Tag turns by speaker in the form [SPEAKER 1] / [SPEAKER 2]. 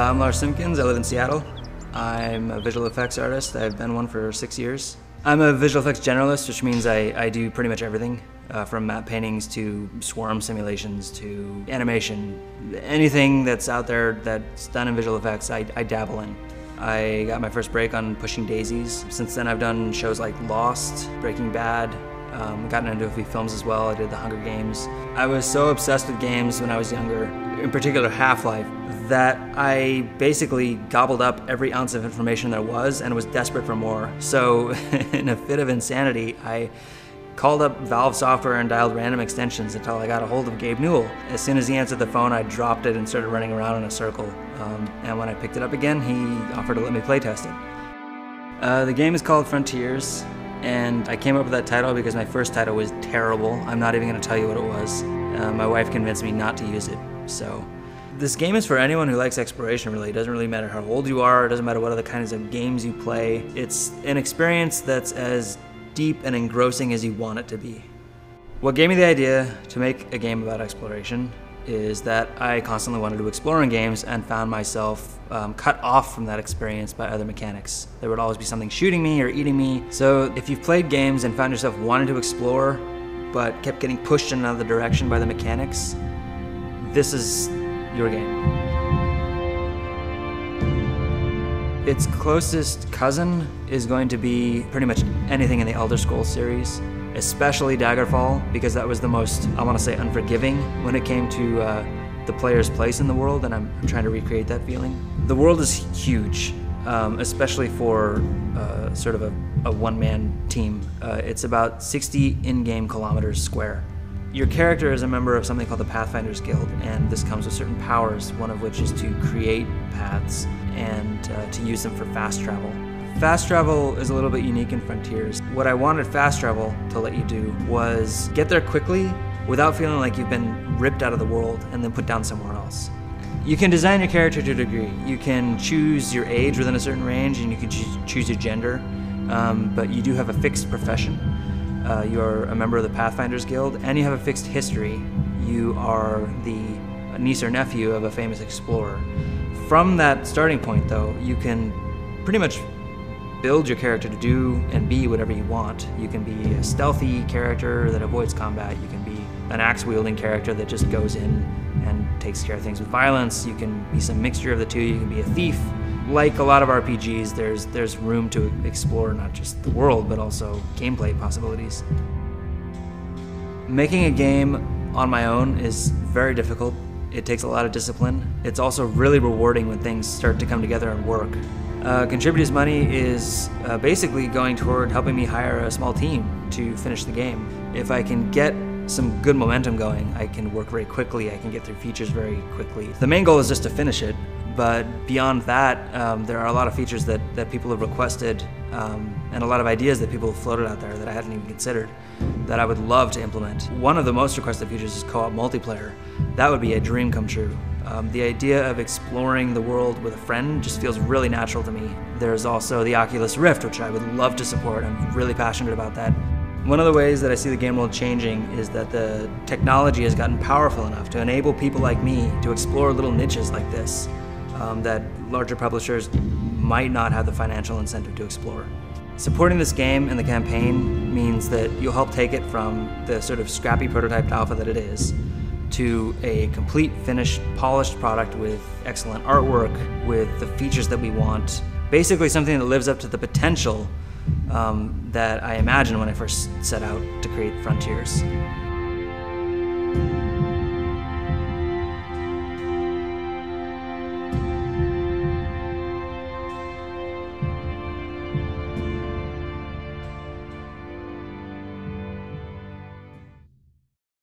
[SPEAKER 1] I'm Lars Simpkins. I live in Seattle. I'm a visual effects artist. I've been one for 6 years. I'm a visual effects generalist, which means I do pretty much everything, from matte paintings to swarm simulations to animation. Anything that's out there that's done in visual effects, I dabble in. I got my first break on pushing daisies. Since then I've done shows like Lost, Breaking Bad, gotten into a few films as well. I did The Hunger Games. I was so obsessed with games when I was younger, in particular Half-Life, that I basically gobbled up every ounce of information there was and was desperate for more. So in a fit of insanity, I called up Valve Software and dialed random extensions until I got a hold of Gabe Newell. As soon as he answered the phone, I dropped it and started running around in a circle. And when I picked it up again, he offered to let me playtest it. The game is called Frontiers, and I came up with that title because my first title was terrible. I'm not even going to tell you what it was. My wife convinced me not to use it. So this game is for anyone who likes exploration, really. It doesn't really matter how old you are, it doesn't matter what other kinds of games you play. It's an experience that's as deep and engrossing as you want it to be. What gave me the idea to make a game about exploration is that I constantly wanted to explore in games and found myself cut off from that experience by other mechanics. There would always be something shooting me or eating me. So if you've played games and found yourself wanting to explore but kept getting pushed in another direction by the mechanics, this is your game. Its closest cousin is going to be pretty much anything in the Elder Scrolls series, especially Daggerfall, because that was the most, I want to say, unforgiving when it came to the player's place in the world, and I'm trying to recreate that feeling. The world is huge, especially for sort of a one-man team. It's about 60 in-game kilometers square. Your character is a member of something called the Pathfinders Guild, and this comes with certain powers, one of which is to create paths and to use them for fast travel. Fast travel is a little bit unique in Frontiers. What I wanted fast travel to let you do was get there quickly without feeling like you've been ripped out of the world and then put down somewhere else. You can design your character to a degree. You can choose your age within a certain range, and you can choose your gender, but you do have a fixed profession. You're a member of the Pathfinders Guild, and you have a fixed history. You are the niece or nephew of a famous explorer. From that starting point, though, you can pretty much build your character to do and be whatever you want. You can be a stealthy character that avoids combat. You can be an axe-wielding character that just goes in and takes care of things with violence. You can be some mixture of the two. You can be a thief. Like a lot of RPGs, there's room to explore not just the world, but also gameplay possibilities. Making a game on my own is very difficult. It takes a lot of discipline. It's also really rewarding when things start to come together and work. Contributors' money is basically going toward helping me hire a small team to finish the game. If I can get some good momentum going, I can work very quickly, I can get through features very quickly. The main goal is just to finish it, but beyond that, there are a lot of features that people have requested and a lot of ideas that people have floated out there that I hadn't even considered that I would love to implement. One of the most requested features is co-op multiplayer. That would be a dream come true. The idea of exploring the world with a friend just feels really natural to me. There's also the Oculus Rift, which I would love to support. I'm really passionate about that. One of the ways that I see the game world changing is that the technology has gotten powerful enough to enable people like me to explore little niches like this that larger publishers might not have the financial incentive to explore. Supporting this game and the campaign means that you'll help take it from the sort of scrappy prototyped alpha that it is to a complete, finished, polished product with excellent artwork, with the features that we want. Basically something that lives up to the potential that I imagined when I first set out to create Frontiers.